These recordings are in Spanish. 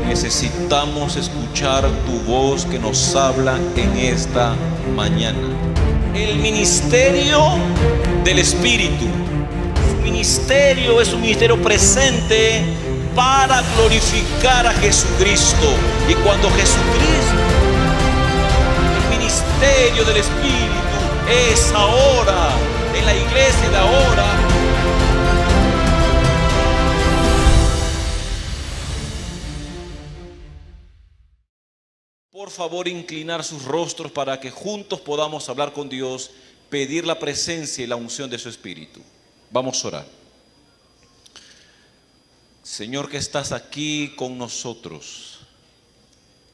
Necesitamos escuchar tu voz que nos habla en esta mañana. El ministerio del Espíritu. Su ministerio es un ministerio presente para glorificar a Jesucristo. Y cuando Jesucristo, el ministerio del Espíritu es ahora, en la iglesia de ahora. Por favor, inclinar sus rostros para que juntos podamos hablar con Dios, pedir la presencia y la unción de su Espíritu. Vamos a orar. Señor, que estás aquí con nosotros,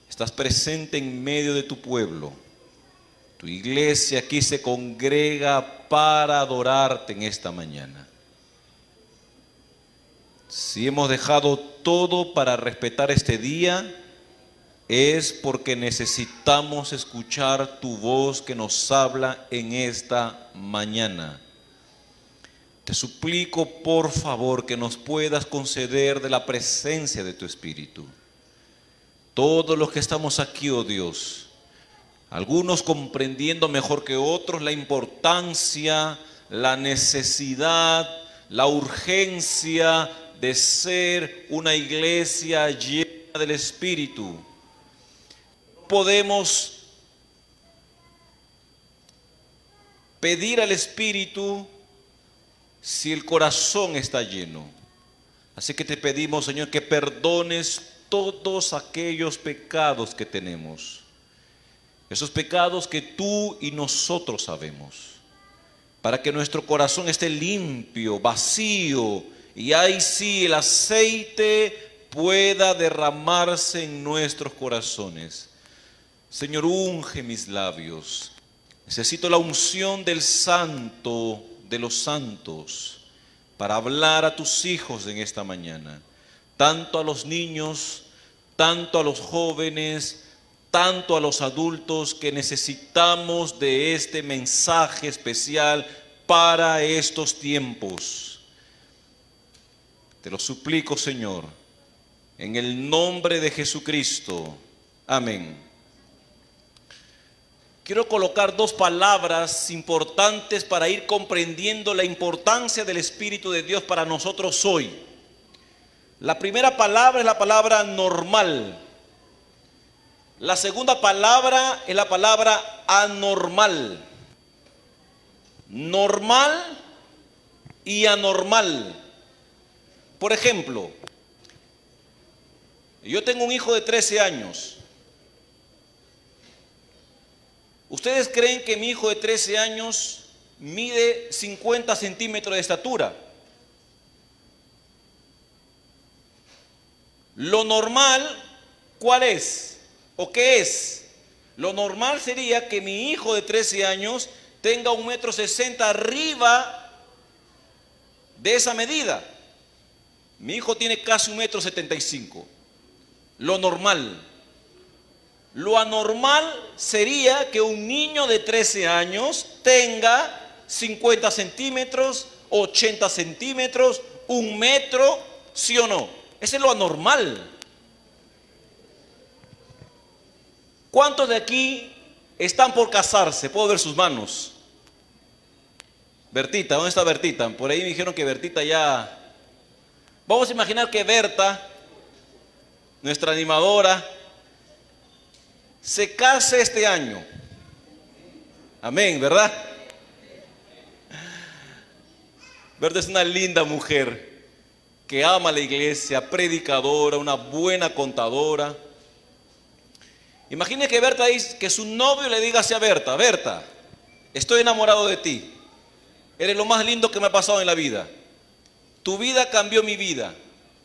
estás presente en medio de tu pueblo. Tu iglesia aquí se congrega para adorarte en esta mañana. Si hemos dejado todo para respetar este día, es porque necesitamos escuchar tu voz que nos habla en esta mañana. Te suplico, por favor, que nos puedas conceder de la presencia de tu Espíritu. Todos los que estamos aquí, oh Dios, algunos comprendiendo mejor que otros la importancia, la necesidad, la urgencia de ser una iglesia llena del Espíritu. Podemos pedir al Espíritu si el corazón está lleno. Así que te pedimos, Señor, que perdones todos aquellos pecados que tenemos. Esos pecados que tú y nosotros sabemos. Para que nuestro corazón esté limpio, vacío, y ahí sí el aceite pueda derramarse en nuestros corazones. Señor, unge mis labios. Necesito la unción del Santo de los santos para hablar a tus hijos en esta mañana. Tanto a los niños, tanto a los jóvenes, tanto a los adultos que necesitamos de este mensaje especial para estos tiempos. Te lo suplico, Señor, en el nombre de Jesucristo. Amén. Quiero colocar dos palabras importantes para ir comprendiendo la importancia del Espíritu de Dios para nosotros hoy. La primera palabra es la palabra normal. La segunda palabra es la palabra anormal. Normal y anormal. Por ejemplo, yo tengo un hijo de 13 años. ¿Ustedes creen que mi hijo de 13 años mide 50 centímetros de estatura? Lo normal, ¿cuál es? ¿O qué es? Lo normal sería que mi hijo de 13 años tenga 1,60 m arriba de esa medida. Mi hijo tiene casi 1,75 m. Lo normal. Lo anormal sería que un niño de 13 años tenga 50 centímetros, 80 centímetros, 1 metro, ¿sí o no? Ese es lo anormal. ¿Cuántos de aquí están por casarse? Puedo ver sus manos. Bertita, ¿dónde está Bertita? Por ahí me dijeron que Bertita ya... Vamos a imaginar que Berta, nuestra animadora, se case este año. Amén, ¿verdad? Berta es una linda mujer que ama la iglesia, predicadora, una buena contadora. Imagine que Berta dice, que su novio le diga así a Berta: Berta, estoy enamorado de ti. Eres lo más lindo que me ha pasado en la vida. Tu vida cambió mi vida.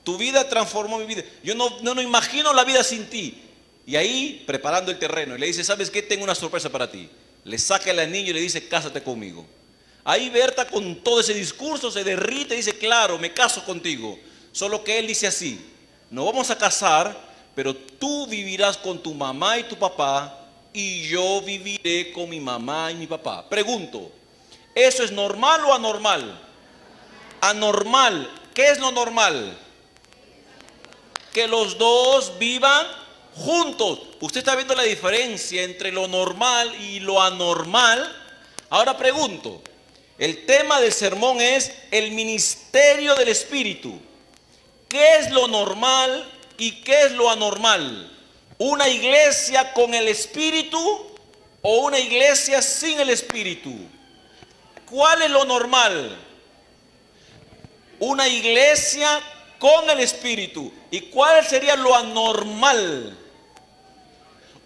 Tu vida transformó mi vida. Yo no imagino la vida sin ti. Y ahí, preparando el terreno, y le dice: ¿sabes qué? Tengo una sorpresa para ti. Le saca al niño y le dice: cásate conmigo. Ahí Berta, con todo ese discurso, se derrite y dice: claro, me caso contigo. Solo que él dice así: nos vamos a casar, pero tú vivirás con tu mamá y tu papá, y yo viviré con mi mamá y mi papá. Pregunto, ¿eso es normal o anormal? Anormal. ¿Qué es lo normal? que los dos vivan juntos. Usted está viendo la diferencia entre lo normal y lo anormal. Ahora pregunto, el tema del sermón es el ministerio del Espíritu. ¿Qué es lo normal y qué es lo anormal? ¿Una iglesia con el Espíritu o una iglesia sin el Espíritu? ¿Cuál es lo normal? Una iglesia con el Espíritu. ¿Y cuál sería lo anormal?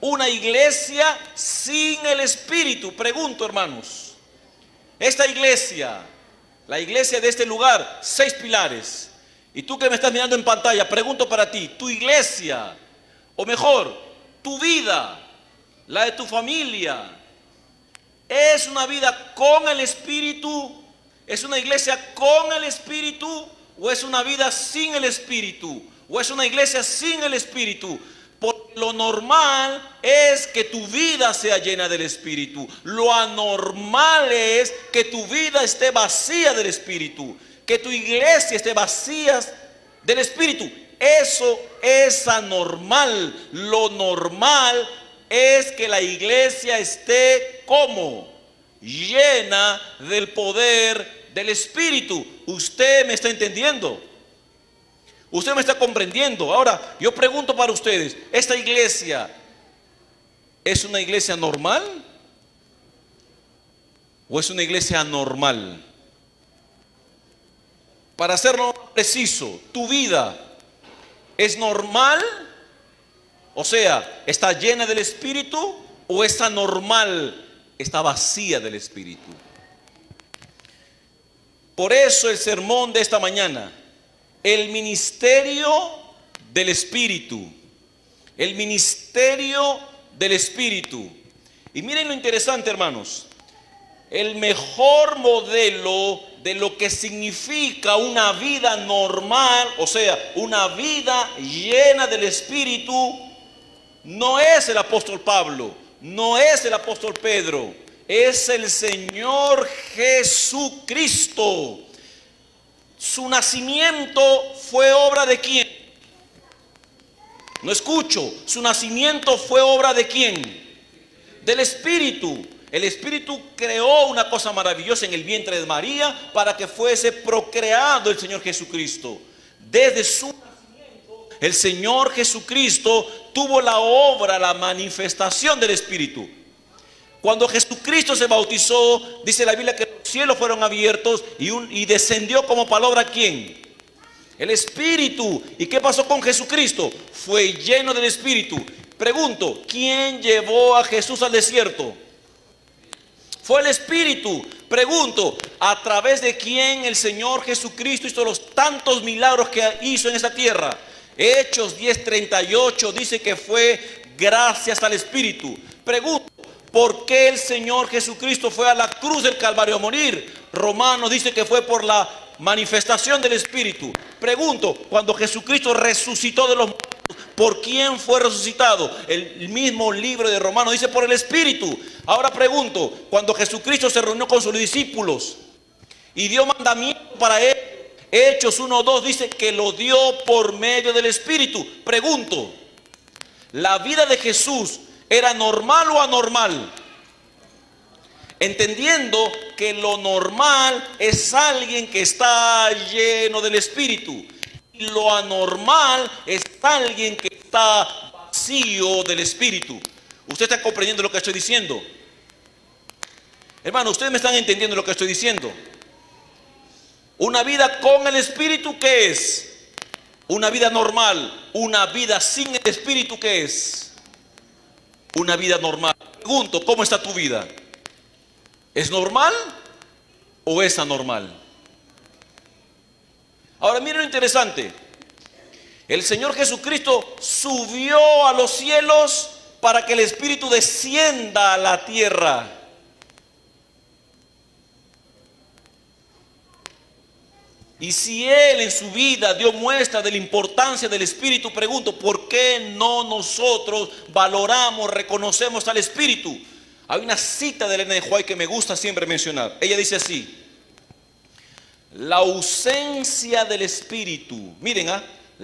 Una iglesia sin el Espíritu. Pregunto, hermanos, esta iglesia, la iglesia de este lugar, 6 pilares. Y tú que me estás mirando en pantalla, pregunto para ti, tu iglesia, o mejor, tu vida, la de tu familia, ¿es una vida con el Espíritu? ¿Es una iglesia con el Espíritu? ¿O es una vida sin el Espíritu? ¿O es una iglesia sin el Espíritu? Porque lo normal es que tu vida sea llena del Espíritu. Lo anormal es que tu vida esté vacía del Espíritu, que tu iglesia esté vacía del Espíritu. Eso es anormal. Lo normal es que la iglesia esté como llena del poder del Espíritu. ¿Usted me está entendiendo? ¿Usted me está comprendiendo? Ahora, yo pregunto para ustedes, ¿esta iglesia es una iglesia normal o es una iglesia anormal? Para hacerlo preciso, ¿tu vida es normal? O sea, ¿está llena del Espíritu o es anormal? Está vacía del Espíritu. Por eso el sermón de esta mañana, el ministerio del Espíritu. El ministerio del Espíritu. Y miren lo interesante, hermanos. El mejor modelo de lo que significa una vida normal, o sea, una vida llena del Espíritu, no es el apóstol Pablo, no es el apóstol Pedro, es el Señor Jesucristo. Su nacimiento fue obra de ¿quién? No escucho. Su nacimiento fue obra de ¿quién? Del Espíritu. El Espíritu creó una cosa maravillosa en el vientre de María para que fuese procreado el Señor Jesucristo. Desde su nacimiento, el Señor Jesucristo tuvo la obra, la manifestación del Espíritu. Cuando Jesucristo se bautizó, dice la Biblia que los cielos fueron abiertos y descendió como palabra ¿quién? El Espíritu. ¿Y qué pasó con Jesucristo? Fue lleno del Espíritu. Pregunto, ¿quién llevó a Jesús al desierto? Fue el Espíritu. Pregunto, ¿a través de quién el Señor Jesucristo hizo los tantos milagros que hizo en esta tierra? Hechos 10:38 dice que fue gracias al Espíritu. Pregunto, ¿por qué el Señor Jesucristo fue a la cruz del Calvario a morir? Romanos dice que fue por la manifestación del Espíritu. Pregunto, cuando Jesucristo resucitó de los muertos, ¿por quién fue resucitado? El mismo libro de Romanos dice por el Espíritu. Ahora pregunto, cuando Jesucristo se reunió con sus discípulos y dio mandamiento para él, Hechos 1:2 dice que lo dio por medio del Espíritu. Pregunto, ¿la vida de Jesús era normal o anormal? Entendiendo que lo normal es alguien que está lleno del Espíritu. Y lo anormal es alguien que está vacío del Espíritu. ¿Usted está comprendiendo lo que estoy diciendo? Hermano, ¿ustedes me están entendiendo lo que estoy diciendo? Una vida con el Espíritu, ¿qué es? Una vida normal. Una vida sin el Espíritu, ¿qué es? Una vida normal. Pregunto, ¿cómo está tu vida? ¿Es normal o es anormal? Ahora miren lo interesante. El Señor Jesucristo subió a los cielos para que el Espíritu descienda a la tierra. Y si Él en su vida dio muestra de la importancia del Espíritu, pregunto, ¿por qué no nosotros valoramos, reconocemos al Espíritu? Hay una cita de Elena de White que me gusta siempre mencionar. Ella dice así: la ausencia del Espíritu, miren,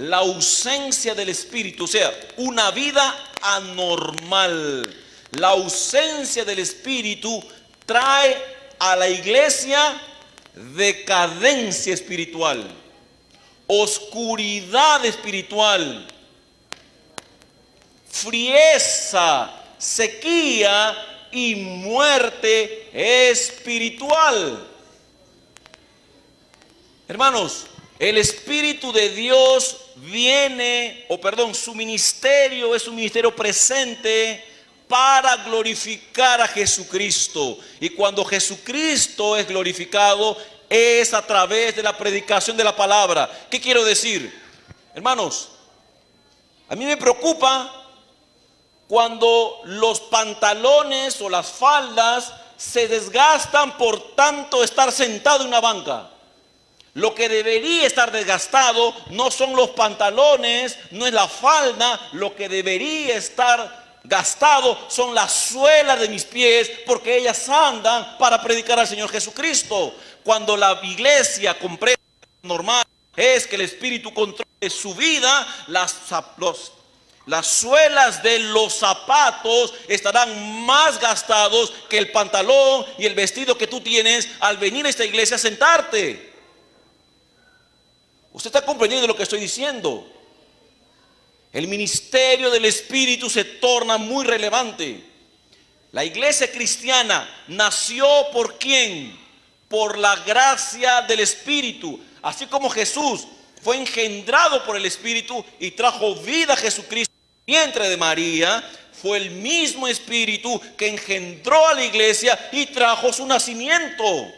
la ausencia del Espíritu, o sea, una vida anormal. La ausencia del Espíritu trae a la iglesia decadencia espiritual, oscuridad espiritual, frieza, sequía y muerte espiritual. Hermanos, el Espíritu de Dios viene, su ministerio es un ministerio presente para glorificar a Jesucristo. Y cuando Jesucristo es glorificado, es a través de la predicación de la palabra. ¿Qué quiero decir? Hermanos, a mí me preocupa cuando los pantalones o las faldas se desgastan por tanto estar sentado en una banca. Lo que debería estar desgastado no son los pantalones, no es la falda. Lo que debería estar gastado son las suelas de mis pies, porque ellas andan para predicar al Señor Jesucristo. Cuando la iglesia comprende normal es que el Espíritu controle su vida, las suelas de los zapatos estarán más gastados que el pantalón y el vestido que tú tienes al venir a esta iglesia a sentarte. ¿Usted está comprendiendo lo que estoy diciendo? El ministerio del Espíritu se torna muy relevante. La iglesia cristiana nació ¿por quién? Por la gracia del Espíritu. Así como Jesús fue engendrado por el Espíritu y trajo vida a Jesucristo en el vientre de María, fue el mismo Espíritu que engendró a la iglesia y trajo su nacimiento.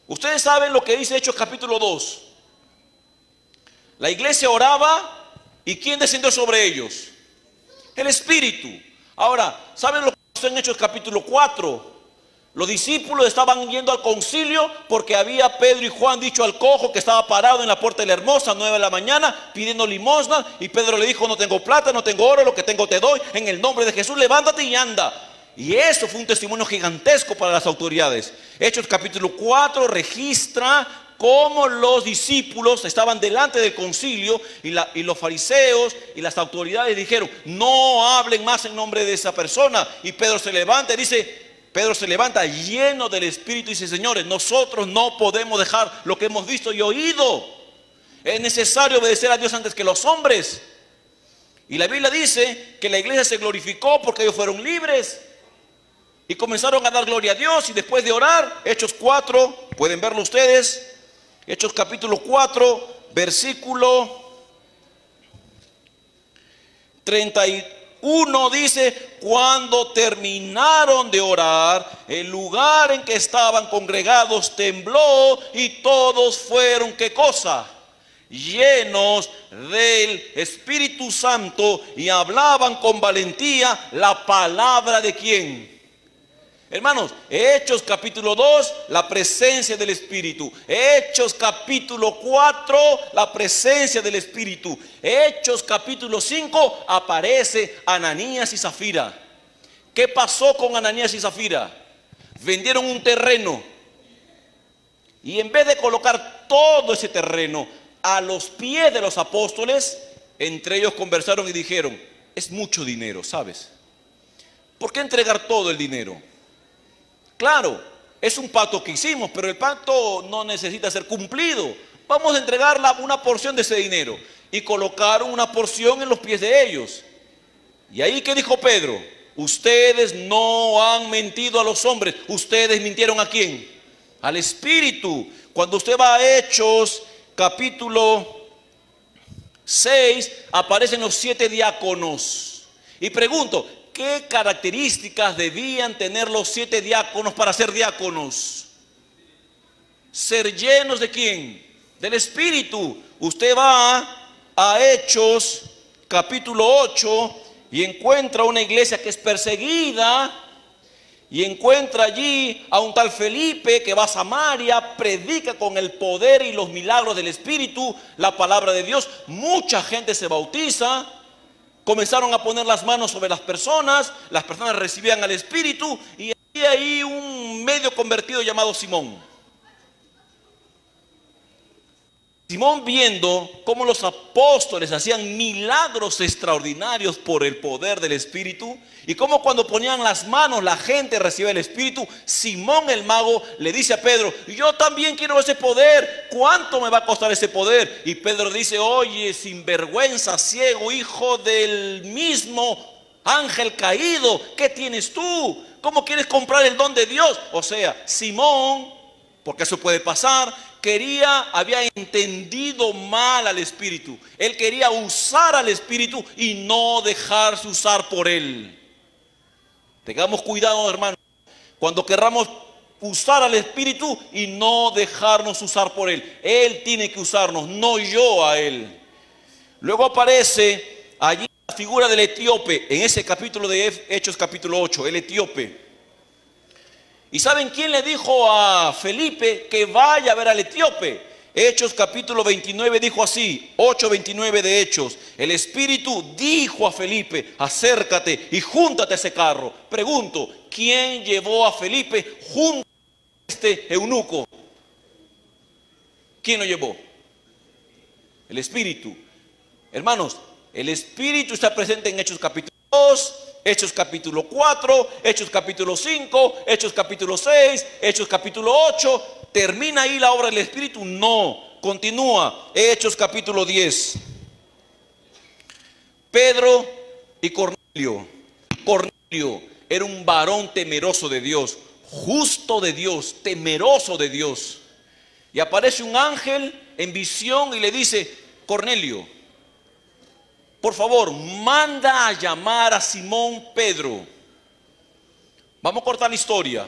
Ustedes saben lo que dice Hechos capítulo 2. La iglesia oraba y ¿quién descendió sobre ellos? El Espíritu. Ahora, ¿saben lo que pasó en Hechos capítulo 4? Los discípulos estaban yendo al concilio porque había Pedro y Juan dicho al cojo que estaba parado en la puerta de la Hermosa a 9 de la mañana pidiendo limosna, y Pedro le dijo: no tengo plata, no tengo oro, lo que tengo te doy, en el nombre de Jesús levántate y anda. Y eso fue un testimonio gigantesco para las autoridades. Hechos capítulo 4 registra cómo los discípulos estaban delante del concilio y los fariseos y las autoridades dijeron: no hablen más en nombre de esa persona. Y Pedro se levanta y dice, Pedro se levanta lleno del Espíritu y dice: señores, nosotros no podemos dejar lo que hemos visto y oído. Es necesario obedecer a Dios antes que los hombres. Y la Biblia dice que la iglesia se glorificó porque ellos fueron libres y comenzaron a dar gloria a Dios. Y después de orar, Hechos 4, pueden verlo ustedes, Hechos capítulo 4, versículo 31 dice: cuando terminaron de orar, el lugar en que estaban congregados tembló y todos fueron, ¿qué cosa? Llenos del Espíritu Santo, y hablaban con valentía la palabra de ¿quién? Hermanos, Hechos capítulo 2, la presencia del Espíritu. Hechos capítulo 4, la presencia del Espíritu. Hechos capítulo 5, aparece Ananías y Zafira. ¿Qué pasó con Ananías y Zafira? Vendieron un terreno, y en vez de colocar todo ese terreno a los pies de los apóstoles, entre ellos conversaron y dijeron: es mucho dinero, ¿sabes? ¿Por qué entregar todo el dinero? Claro, es un pacto que hicimos, pero el pacto no necesita ser cumplido. Vamos a entregar una porción de ese dinero. Y colocaron una porción en los pies de ellos. Y ahí, ¿qué dijo Pedro? Ustedes no han mentido a los hombres. Ustedes mintieron ¿a quién? Al Espíritu. Cuando usted va a Hechos capítulo 6, aparecen los 7 diáconos. Y pregunto, ¿qué características debían tener los 7 diáconos para ser diáconos? Ser llenos ¿de quién? Del Espíritu. Usted va a Hechos capítulo 8 y encuentra una iglesia que es perseguida, y encuentra allí a un tal Felipe que va a Samaria, predica con el poder y los milagros del Espíritu la palabra de Dios. Mucha gente se bautiza. Comenzaron a poner las manos sobre las personas recibían al Espíritu, y había ahí un medio convertido llamado Simón. Simón, viendo cómo los apóstoles hacían milagros extraordinarios por el poder del Espíritu, y cómo cuando ponían las manos la gente recibía el Espíritu, Simón el mago le dice a Pedro: yo también quiero ese poder, ¿cuánto me va a costar ese poder? Y Pedro dice: oye, sinvergüenza, ciego, hijo del mismo ángel caído, ¿qué tienes tú? ¿Cómo quieres comprar el don de Dios? O sea, Simón, porque eso puede pasar, había entendido mal al Espíritu. Él quería usar al Espíritu y no dejarse usar por él. Tengamos cuidado, hermanos, cuando querramos usar al Espíritu y no dejarnos usar por él. Él tiene que usarnos, no yo a él. Luego aparece allí la figura del etíope, en ese capítulo de Hechos capítulo 8, el etíope. ¿Y saben quién le dijo a Felipe que vaya a ver al etíope? Hechos capítulo 29 dijo así, 8:29 de Hechos: el Espíritu dijo a Felipe: acércate y júntate a ese carro. Pregunto, ¿quién llevó a Felipe junto a este eunuco? ¿Quién lo llevó? El Espíritu. Hermanos, el Espíritu está presente en Hechos capítulo 2, Hechos capítulo 4, Hechos capítulo 5, Hechos capítulo 6, Hechos capítulo 8. ¿Termina ahí la obra del Espíritu? No, continúa. Hechos capítulo 10. Pedro y Cornelio. Cornelio era un varón temeroso de Dios, justo de Dios, temeroso de Dios. Y aparece un ángel en visión y le dice: Cornelio, por favor, manda a llamar a Simón Pedro. Vamos a cortar la historia.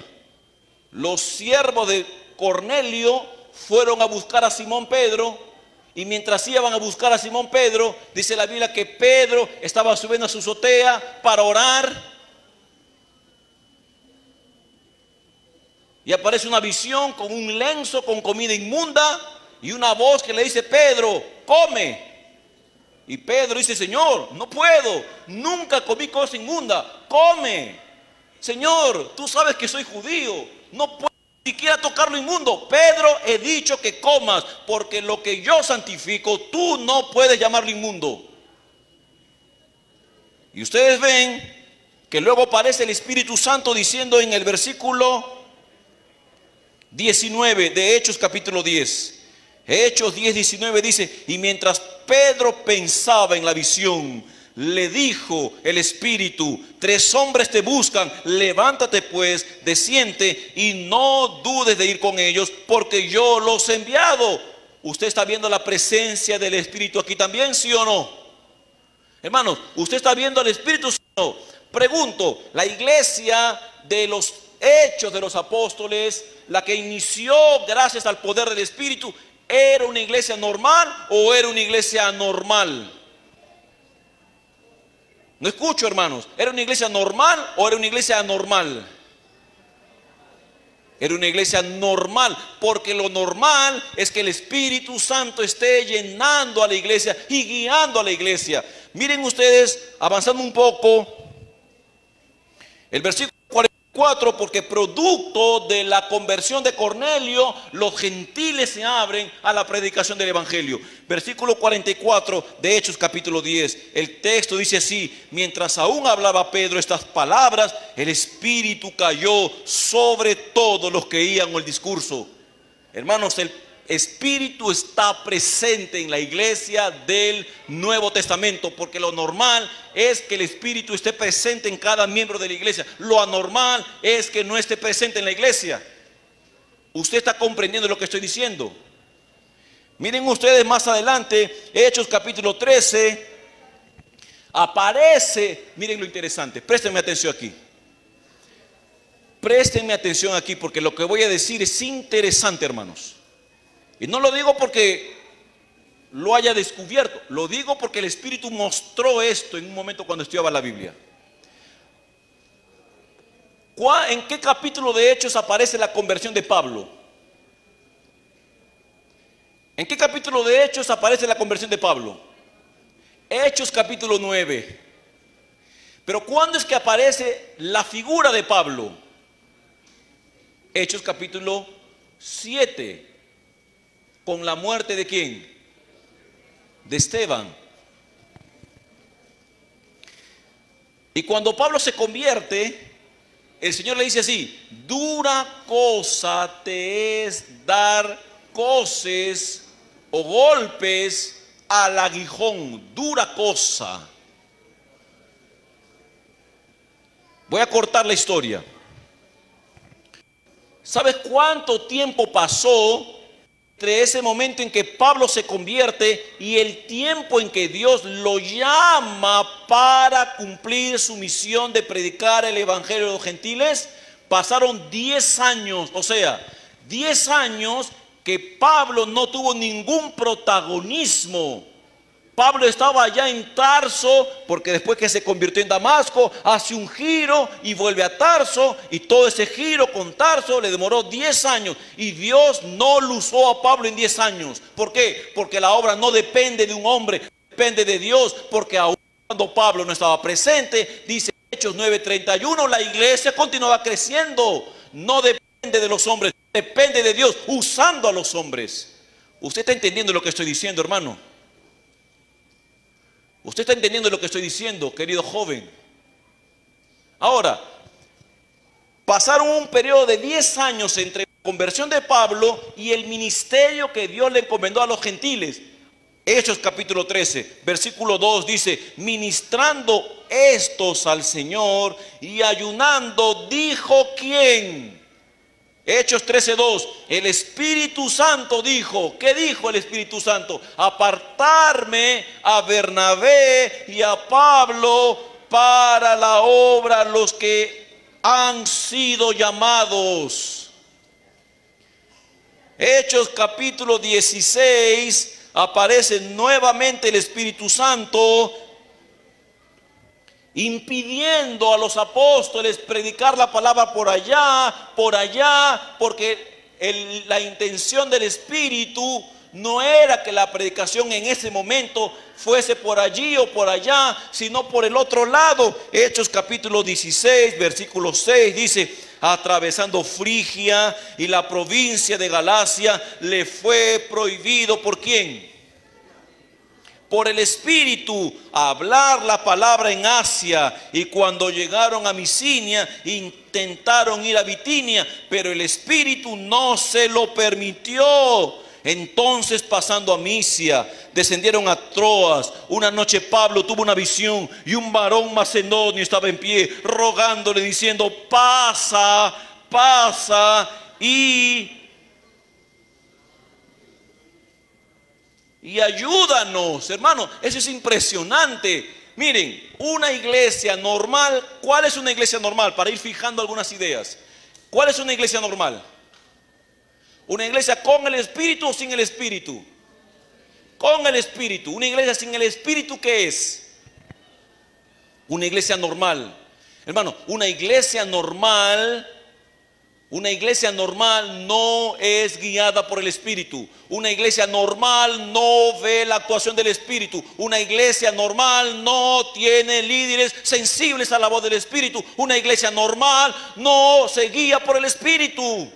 Los siervos de Cornelio fueron a buscar a Simón Pedro, y mientras iban a buscar a Simón Pedro, dice la Biblia que Pedro estaba subiendo a su azotea para orar, y aparece una visión con un lienzo con comida inmunda y una voz que le dice: Pedro, come. Y Pedro dice: Señor, no puedo, nunca comí cosa inmunda, come. Señor, tú sabes que soy judío, no puedo ni siquiera tocar lo inmundo. Pedro, he dicho que comas, porque lo que yo santifico, tú no puedes llamarlo inmundo. Y ustedes ven que luego aparece el Espíritu Santo diciendo en el versículo 19 de Hechos capítulo 10. Hechos 10:19 dice: y mientras Pedro pensaba en la visión, le dijo el Espíritu: 3 hombres te buscan, levántate pues, desciende y no dudes de ir con ellos, porque yo los he enviado. ¿Usted está viendo la presencia del Espíritu aquí también, sí o no? Hermanos, ¿usted está viendo al Espíritu, sí o no? Pregunto, la iglesia de los Hechos de los Apóstoles, la que inició gracias al poder del Espíritu, ¿era una iglesia normal o era una iglesia anormal? No escucho, hermanos. ¿Era una iglesia normal o era una iglesia anormal? Era una iglesia normal, porque lo normal es que el Espíritu Santo esté llenando a la iglesia y guiando a la iglesia. Miren ustedes, avanzando un poco, el versículo 44, porque producto de la conversión de Cornelio, los gentiles se abren a la predicación del evangelio. Versículo 44 de Hechos capítulo 10. El texto dice así: mientras aún hablaba Pedro estas palabras, el Espíritu cayó sobre todos los que oían el discurso. Hermanos, el Espíritu está presente en la iglesia del Nuevo Testamento, porque lo normal es que el Espíritu esté presente en cada miembro de la iglesia. Lo anormal es que no esté presente en la iglesia. ¿Usted está comprendiendo lo que estoy diciendo? Miren ustedes más adelante, Hechos capítulo 13, aparece, miren lo interesante, préstenme atención aquí. Préstenme atención aquí, porque lo que voy a decir es interesante, hermanos. Y no lo digo porque lo haya descubierto, lo digo porque el Espíritu mostró esto en un momento cuando estudiaba la Biblia. ¿En qué capítulo de Hechos aparece la conversión de Pablo? ¿En qué capítulo de Hechos aparece la conversión de Pablo? Hechos capítulo 9. Pero ¿cuándo es que aparece la figura de Pablo? Hechos capítulo 7. con la muerte de ¿quién? De Esteban. Y cuando Pablo se convierte, el Señor le dice así: dura cosa te es dar coces o golpes al aguijón. Dura cosa. Voy a cortar la historia. ¿Sabes cuánto tiempo pasó entre ese momento en que Pablo se convierte y el tiempo en que Dios lo llama para cumplir su misión de predicar el evangelio a los gentiles? Pasaron 10 años, o sea, 10 años que Pablo no tuvo ningún protagonismo. Pablo estaba allá en Tarso, porque después que se convirtió en Damasco, hace un giro y vuelve a Tarso, y todo ese giro con Tarso le demoró 10 años, y Dios no lo usó a Pablo en 10 años. ¿Por qué? Porque la obra no depende de un hombre, depende de Dios, porque aún cuando Pablo no estaba presente, dice Hechos 9:31, la iglesia continuaba creciendo. No depende de los hombres, depende de Dios usando a los hombres. ¿Usted está entendiendo lo que estoy diciendo, hermano? ¿Usted está entendiendo lo que estoy diciendo, querido joven? Ahora, pasaron un periodo de 10 años entre la conversión de Pablo y el ministerio que Dios le encomendó a los gentiles. Hechos capítulo 13, versículo 2 dice: ministrando estos al Señor y ayunando, dijo ¿quién? Hechos 13:2, el Espíritu Santo dijo. ¿Qué dijo el Espíritu Santo? Apartarme a Bernabé y a Pablo para la obra, los que han sido llamados. Hechos capítulo 16, aparece nuevamente el Espíritu Santo impidiendo a los apóstoles predicar la palabra por allá, porque la intención del Espíritu no era que la predicación en ese momento fuese por allí o por allá, sino por el otro lado. Hechos capítulo 16, versículo 6 dice: atravesando Frigia y la provincia de Galacia, le fue prohibido, ¿por quién? Por el Espíritu, hablar la palabra en Asia. Y cuando llegaron a Misinia, intentaron ir a Bitinia, pero el Espíritu no se lo permitió. Entonces, pasando a Misia, descendieron a Troas. Una noche Pablo tuvo una visión, y un varón macedonio estaba en pie, rogándole, diciendo: pasa, pasa y ayúdanos. Hermano, eso es impresionante. Miren, una iglesia normal. ¿Cuál es una iglesia normal? Para ir fijando algunas ideas. ¿Cuál es una iglesia normal? ¿Una iglesia con el Espíritu o sin el Espíritu? Con el Espíritu. Una iglesia sin el Espíritu, ¿qué es? Una iglesia normal. Hermano, una iglesia normal no es guiada por el Espíritu. Una iglesia normal no ve la actuación del Espíritu. Una iglesia normal no tiene líderes sensibles a la voz del Espíritu. Una iglesia normal no se guía por el Espíritu.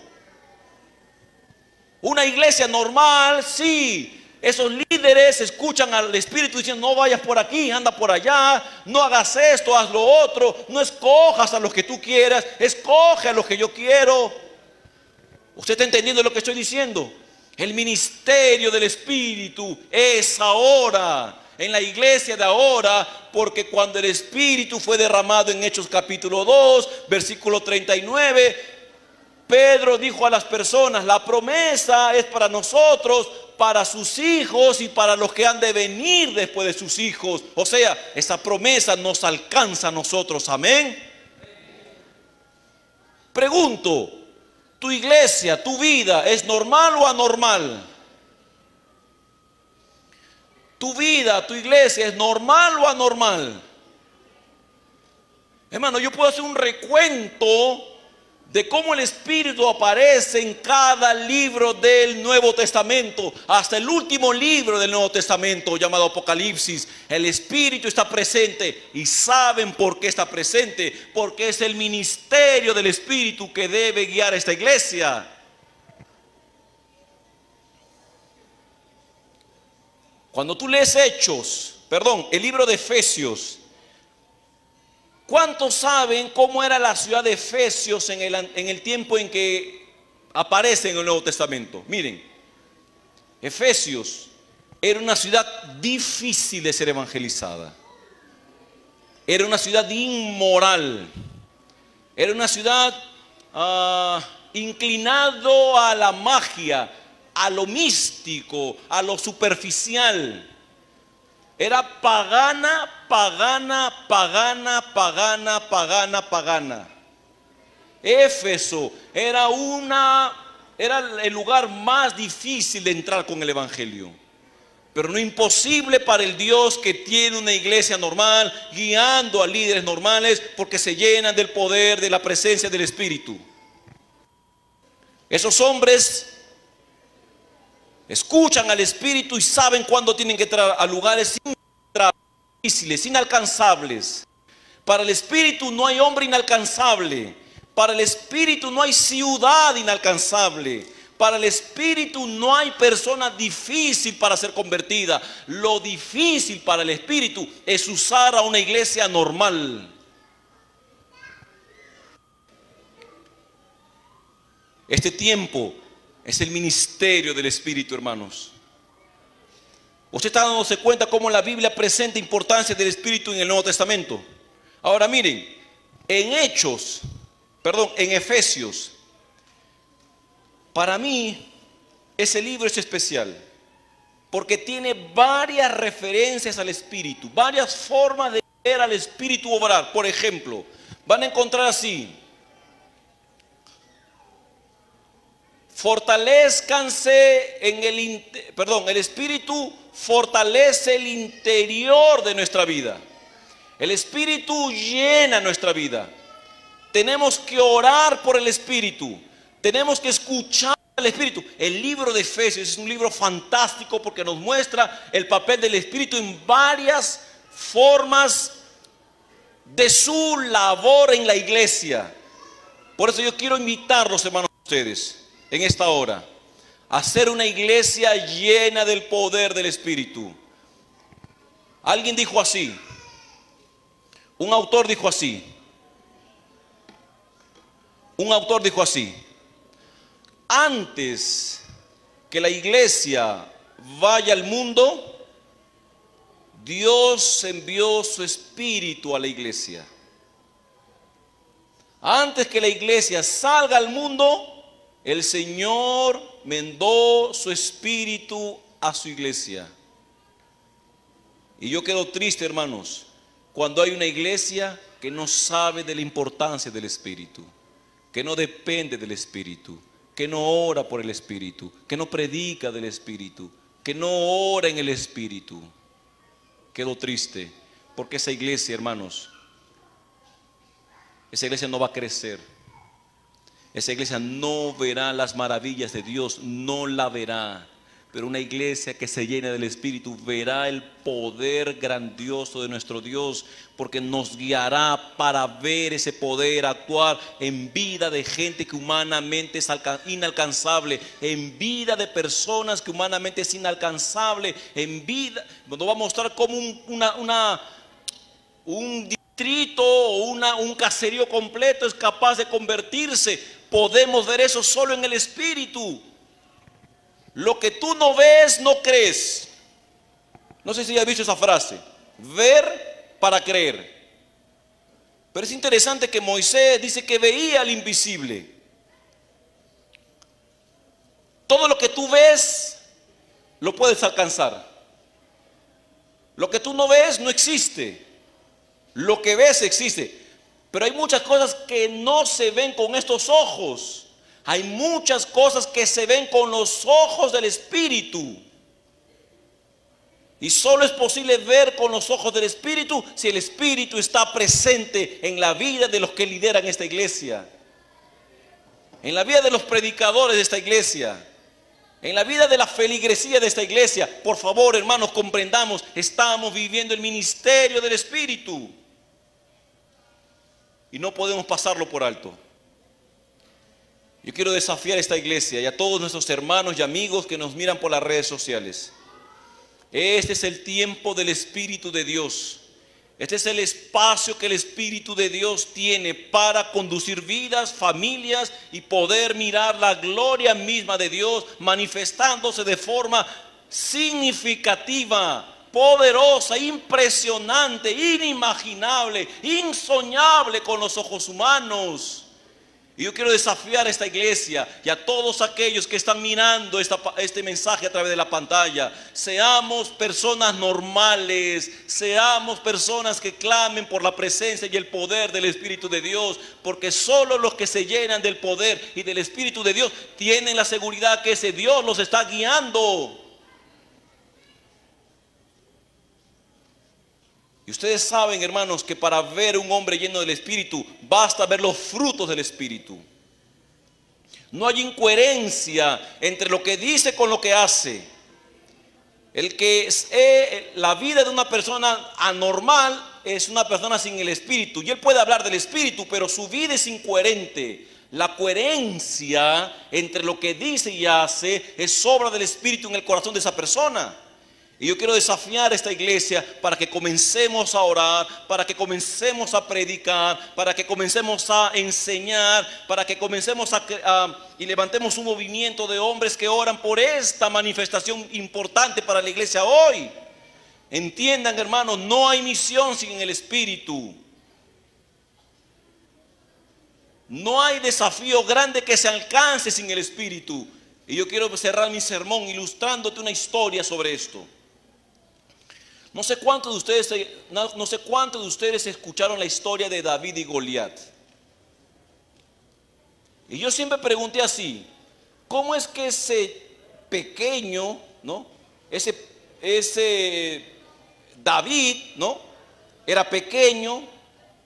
Una iglesia normal, sí, esos líderes escuchan al Espíritu diciendo: no vayas por aquí, anda por allá, no hagas esto, haz lo otro, no escojas a los que tú quieras, escoge a los que yo quiero. ¿Usted está entendiendo lo que estoy diciendo? El ministerio del Espíritu es ahora, en la iglesia de ahora, porque cuando el Espíritu fue derramado en Hechos capítulo 2, versículo 39, Pedro dijo a las personas: la promesa es para nosotros, para sus hijos y para los que han de venir después de sus hijos. O sea, esa promesa nos alcanza a nosotros. Amén. Pregunto, ¿tu iglesia, tu vida es normal o anormal? ¿Tu vida, tu iglesia es normal o anormal? Hermano, yo puedo hacer un recuento de cómo el Espíritu aparece en cada libro del Nuevo Testamento, hasta el último libro del Nuevo Testamento, llamado Apocalipsis. El Espíritu está presente. ¿Y saben por qué está presente? Porque es el ministerio del Espíritu que debe guiar a esta iglesia. Cuando tú lees el libro de Efesios, ¿cuántos saben cómo era la ciudad de Efesios en el tiempo en que aparece en el Nuevo Testamento? Miren, Efesios era una ciudad difícil de ser evangelizada. Era una ciudad inmoral. Era una ciudad inclinado a la magia, a lo místico, a lo superficial. Era pagana, pagana, pagana, pagana, pagana, pagana. Éfeso era el lugar más difícil de entrar con el evangelio. Pero no imposible para el Dios que tiene una iglesia normal, guiando a líderes normales, porque se llenan del poder, de la presencia del Espíritu. Esos hombres escuchan al Espíritu y saben cuándo tienen que entrar a lugares difíciles, inalcanzables. Para el Espíritu no hay hombre inalcanzable. Para el Espíritu no hay ciudad inalcanzable. Para el Espíritu no hay persona difícil para ser convertida. Lo difícil para el Espíritu es usar a una iglesia normal. Este tiempo es el ministerio del Espíritu, hermanos. Usted está dándose cuenta cómo la Biblia presenta importancia del Espíritu en el Nuevo Testamento. Ahora miren, en Efesios, para mí ese libro es especial porque tiene varias referencias al Espíritu, varias formas de ver al Espíritu obrar. Por ejemplo, van a encontrar así: fortalezcanse el Espíritu fortalece el interior de nuestra vida. El Espíritu llena nuestra vida. Tenemos que orar por el Espíritu. Tenemos que escuchar al Espíritu. El libro de Efesios es un libro fantástico porque nos muestra el papel del Espíritu en varias formas de su labor en la iglesia. Por eso yo quiero invitarlos, hermanos, a ustedes en esta hora a ser una iglesia llena del poder del Espíritu. Alguien dijo así, un autor dijo así, antes que la iglesia vaya al mundo, Dios envió su Espíritu a la iglesia. Antes que la iglesia salga al mundo, el Señor mandó su Espíritu a su iglesia. Y yo quedo triste, hermanos, cuando hay una iglesia que no sabe de la importancia del Espíritu, que no depende del Espíritu, que no ora por el Espíritu, que no predica del Espíritu, que no ora en el Espíritu. Quedo triste porque esa iglesia, hermanos, esa iglesia no va a crecer. Esa iglesia no verá las maravillas de Dios, no la verá. Pero una iglesia que se llene del Espíritu verá el poder grandioso de nuestro Dios, porque nos guiará para ver ese poder actuar en vida de gente que humanamente es inalcanzable, en vida de personas que humanamente es inalcanzable, en vida, nos va a mostrar como un distrito o un caserío completo es capaz de convertirse. Podemos ver eso solo en el Espíritu. Lo que tú no ves, no crees. No sé si has visto esa frase: ver para creer. Pero es interesante que Moisés dice que veía al invisible. Todo lo que tú ves, lo puedes alcanzar. Lo que tú no ves, no existe. Lo que ves existe. Pero hay muchas cosas que no se ven con estos ojos. Hay muchas cosas que se ven con los ojos del Espíritu. Y solo es posible ver con los ojos del Espíritu si el Espíritu está presente en la vida de los que lideran esta iglesia, en la vida de los predicadores de esta iglesia, en la vida de la feligresía de esta iglesia. Por favor, hermanos, comprendamos, estamos viviendo el ministerio del Espíritu y no podemos pasarlo por alto. Yo quiero desafiar a esta iglesia y a todos nuestros hermanos y amigos que nos miran por las redes sociales. Este es el tiempo del Espíritu de Dios. Este es el espacio que el Espíritu de Dios tiene para conducir vidas, familias y poder mirar la gloria misma de Dios manifestándose de forma significativa, poderosa, impresionante, inimaginable, insoñable con los ojos humanos. Y yo quiero desafiar a esta iglesia y a todos aquellos que están mirando este mensaje a través de la pantalla. Seamos personas normales, seamos personas que clamen por la presencia y el poder del Espíritu de Dios, porque solo los que se llenan del poder y del Espíritu de Dios tienen la seguridad que ese Dios los está guiando. Y ustedes saben, hermanos, que para ver un hombre lleno del Espíritu basta ver los frutos del Espíritu. No hay incoherencia entre lo que dice con lo que hace. La vida de una persona anormal es una persona sin el Espíritu. Y él puede hablar del Espíritu, pero su vida es incoherente. La coherencia entre lo que dice y hace es obra del Espíritu en el corazón de esa persona. Y yo quiero desafiar a esta iglesia para que comencemos a orar, para que comencemos a predicar, para que comencemos a enseñar, para que comencemos y levantemos un movimiento de hombres que oran por esta manifestación importante para la iglesia hoy. Entiendan, hermanos, no hay misión sin el Espíritu. No hay desafío grande que se alcance sin el Espíritu. Y yo quiero cerrar mi sermón ilustrándote una historia sobre esto. No sé cuántos de ustedes escucharon la historia de David y Goliat. Y yo siempre pregunté así: ¿cómo es que ese pequeño, ¿no? Ese David, ¿no? Era pequeño,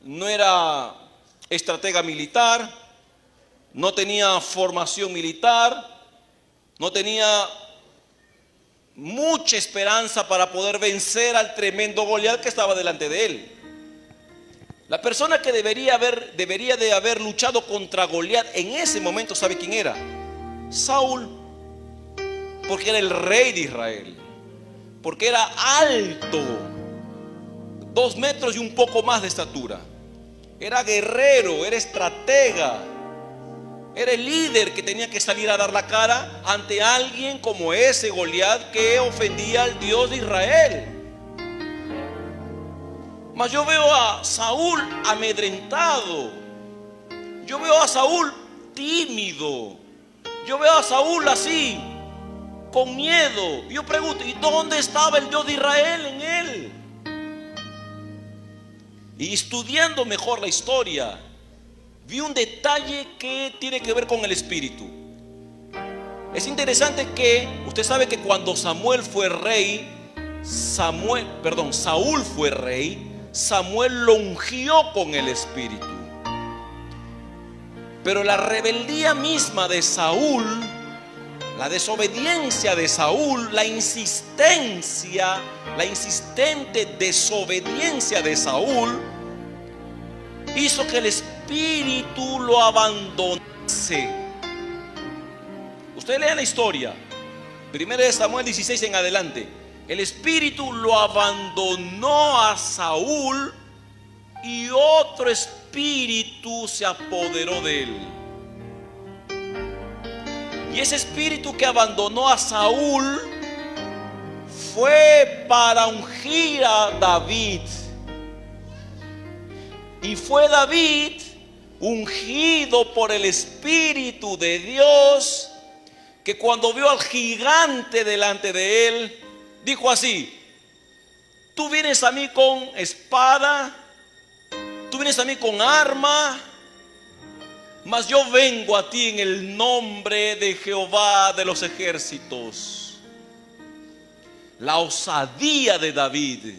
no era estratega militar, no tenía formación militar, no tenía mucha esperanza para poder vencer al tremendo Goliat que estaba delante de él? La persona que debería de haber luchado contra Goliat en ese momento, ¿sabe quién era? Saúl, porque era el rey de Israel, porque era alto, 2 metros y un poco más de estatura, era guerrero, era estratega, era el líder que tenía que salir a dar la cara ante alguien como ese Goliat que ofendía al Dios de Israel. Mas yo veo a Saúl amedrentado, yo veo a Saúl tímido, yo veo a Saúl así, con miedo. Yo pregunto: ¿y dónde estaba el Dios de Israel en él? Y estudiando mejor la historia, vi un detalle que tiene que ver con el Espíritu. Es interesante que usted sabe que cuando Saúl fue rey, Samuel lo ungió con el Espíritu. Pero la rebeldía misma de Saúl, la desobediencia de Saúl, la insistente desobediencia de Saúl hizo que el Espíritu lo abandonase. Usted lea la historia, 1 Samuel 16 en adelante. El Espíritu lo abandonó a Saúl y otro espíritu se apoderó de él. Y ese espíritu que abandonó a Saúl fue para ungir a David. Y fue David ungido por el Espíritu de Dios, que cuando vio al gigante delante de él, dijo así: tú vienes a mí con espada, tú vienes a mí con arma, mas yo vengo a ti en el nombre de Jehová de los ejércitos. La osadía de David,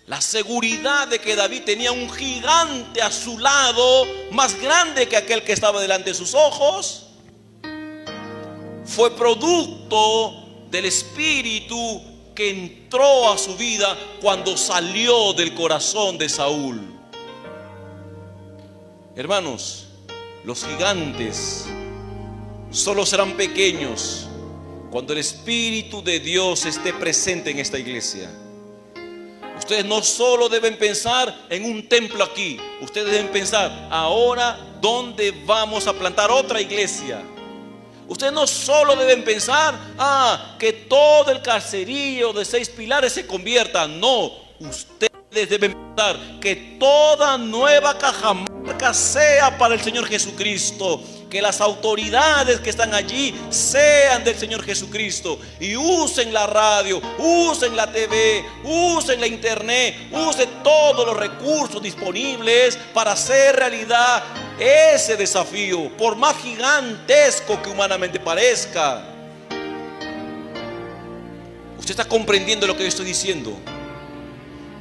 la seguridad de que David tenía un gigante a su lado, más grande que aquel que estaba delante de sus ojos, fue producto del Espíritu que entró a su vida cuando salió del corazón de Saúl. Hermanos, los gigantes solo serán pequeños cuando el Espíritu de Dios esté presente en esta iglesia, ustedes no solo deben pensar en un templo aquí, ustedes deben pensar ahora dónde vamos a plantar otra iglesia. Ustedes no solo deben pensar que todo el caserío de 6 pilares se convierta. No, ustedes deben pensar que toda Nueva Cajamarca sea para el Señor Jesucristo, que las autoridades que están allí sean del Señor Jesucristo, y usen la radio, usen la TV, usen la internet, usen todos los recursos disponibles para hacer realidad ese desafío, por más gigantesco que humanamente parezca. ¿Usted está comprendiendo lo que yo estoy diciendo?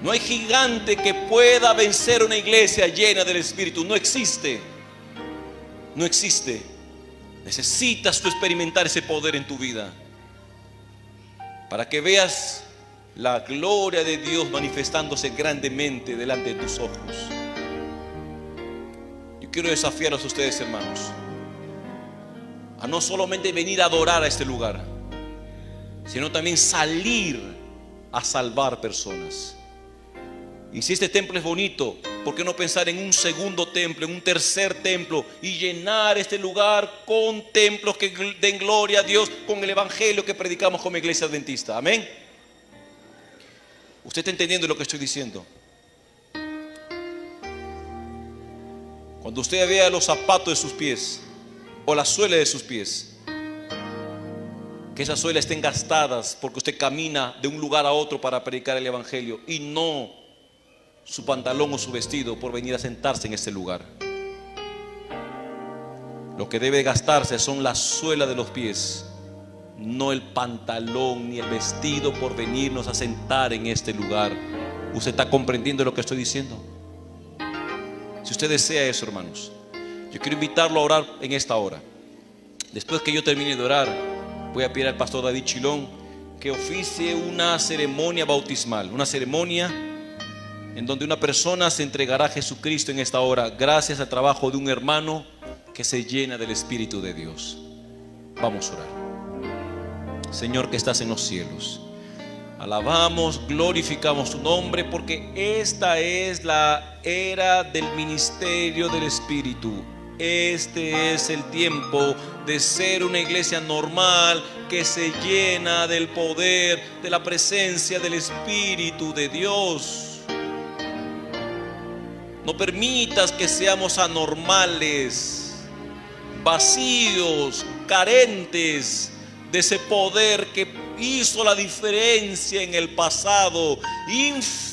No hay gigante que pueda vencer una iglesia llena del Espíritu. No existe. No existe. Necesitas tú experimentar ese poder en tu vida para que veas la gloria de Dios manifestándose grandemente delante de tus ojos. Yo quiero desafiarlos a ustedes, hermanos, a no solamente venir a adorar a este lugar, sino también salir a salvar personas. Y si este templo es bonito, ¿por qué no pensar en un segundo templo, en un tercer templo, y llenar este lugar con templos que den gloria a Dios, con el evangelio que predicamos como iglesia adventista? Amén. ¿Usted está entendiendo lo que estoy diciendo? Cuando usted vea los zapatos de sus pies o la suela de sus pies, que esas suelas estén gastadas porque usted camina de un lugar a otro para predicar el evangelio, y no su pantalón o su vestido por venir a sentarse en este lugar. Lo que debe gastarse son las suelas de los pies, no el pantalón ni el vestido por venirnos a sentar en este lugar. ¿Usted está comprendiendo lo que estoy diciendo? Si usted desea eso, hermanos, yo quiero invitarlo a orar en esta hora. Después que yo termine de orar, voy a pedir al pastor David Chilón que oficie una ceremonia bautismal, una ceremonia en donde una persona se entregará a Jesucristo en esta hora, gracias al trabajo de un hermano que se llena del Espíritu de Dios. Vamos a orar. Señor que estás en los cielos, alabamos, glorificamos tu nombre, porque esta es la era del ministerio del Espíritu. Este es el tiempo de ser una iglesia normal que se llena del poder, de la presencia del Espíritu de Dios. No permitas que seamos anormales, vacíos, carentes de ese poder que hizo la diferencia en el pasado.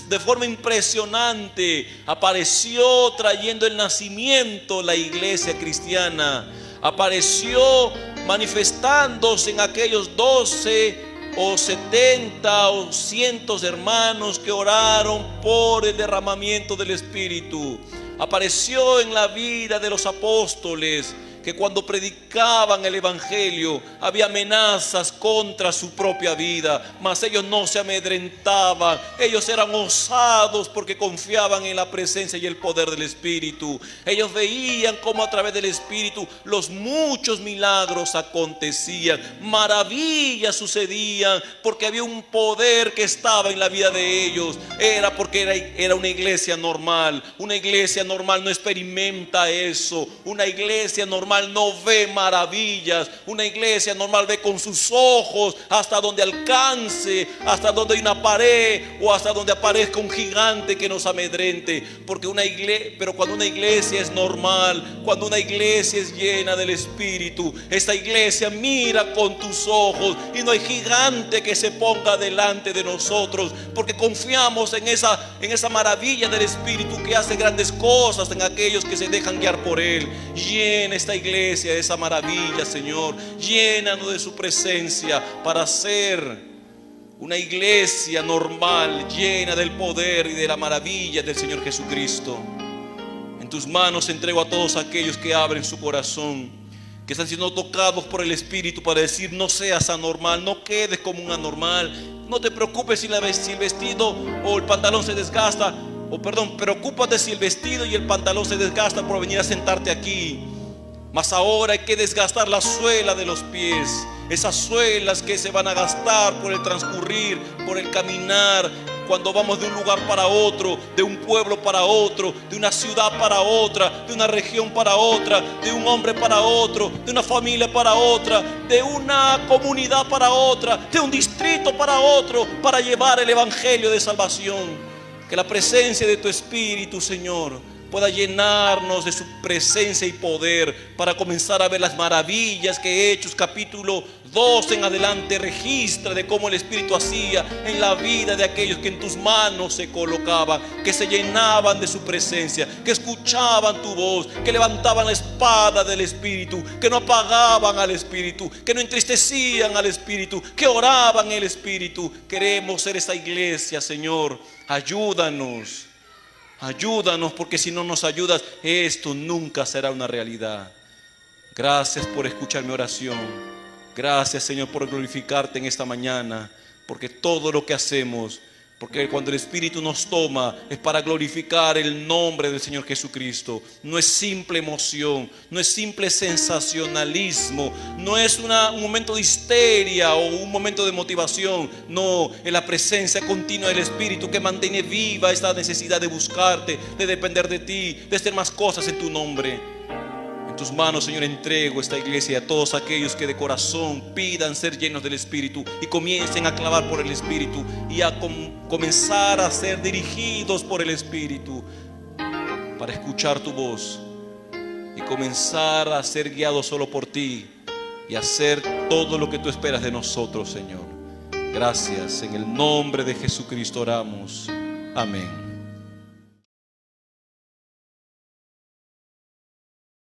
De forma impresionante apareció trayendo el nacimiento la iglesia cristiana. Apareció manifestándose en aquellos 12 o 70 o cientos de hermanos que oraron por el derramamiento del Espíritu. Apareció en la vida de los apóstoles, que cuando predicaban el evangelio había amenazas contra su propia vida, mas ellos no se amedrentaban. Ellos eran osados porque confiaban en la presencia y el poder del Espíritu. Ellos veían cómo a través del Espíritu los muchos milagros acontecían, maravillas sucedían, porque había un poder que estaba en la vida de ellos. Era porque era una iglesia normal. Una iglesia normal no experimenta eso. Una iglesia normal no ve maravillas. Una iglesia normal ve con sus ojos hasta donde alcance, hasta donde hay una pared o hasta donde aparezca un gigante que nos amedrente. Porque pero cuando una iglesia es normal, cuando una iglesia es llena del Espíritu, esta iglesia mira con tus ojos y no hay gigante que se ponga delante de nosotros, porque confiamos en esa maravilla del Espíritu que hace grandes cosas en aquellos que se dejan guiar por Él. Llena esta iglesia de esa maravilla, Señor. Llénanos de su presencia para ser una iglesia normal, llena del poder y de la maravilla del Señor Jesucristo. En tus manos entrego a todos aquellos que abren su corazón, que están siendo tocados por el Espíritu para decir: no seas anormal, no quedes como un anormal. No te preocupes si el vestido o el pantalón se desgasta. Preocúpate si el vestido y el pantalón se desgastan por venir a sentarte aquí. Mas ahora hay que desgastar la suela de los pies. esas suelas que se van a gastar por el transcurrir, por el caminar, cuando vamos de un lugar para otro, de un pueblo para otro, de una ciudad para otra, de una región para otra, de un hombre para otro, de una familia para otra, de una comunidad para otra, de un distrito para otro, para llevar el evangelio de salvación. Que la presencia de tu Espíritu, Señor, pueda llenarnos de su presencia y poder para comenzar a ver las maravillas que Hechos capítulo 2 en adelante registra de cómo el Espíritu hacía en la vida de aquellos que en tus manos se colocaban, que se llenaban de su presencia, que escuchaban tu voz, que levantaban la espada del Espíritu, que no apagaban al Espíritu, que no entristecían al Espíritu, que oraban el Espíritu. Queremos ser esa iglesia, Señor. Ayúdanos. Ayúdanos, porque si no nos ayudas, esto nunca será una realidad. Gracias por escuchar mi oración. Gracias, Señor, por glorificarte en esta mañana, porque todo lo que hacemos, porque cuando el Espíritu nos toma, es para glorificar el nombre del Señor Jesucristo. No es simple emoción, no es simple sensacionalismo, no es un momento de histeria o un momento de motivación. No, es la presencia continua del Espíritu que mantiene viva esta necesidad de buscarte, de depender de ti, de hacer más cosas en tu nombre. En tus manos, Señor, entrego esta iglesia y a todos aquellos que de corazón pidan ser llenos del Espíritu y comiencen a clavar por el Espíritu y a comenzar a ser dirigidos por el Espíritu para escuchar tu voz y comenzar a ser guiados solo por ti y hacer todo lo que tú esperas de nosotros, Señor. Gracias, en el nombre de Jesucristo oramos. Amén.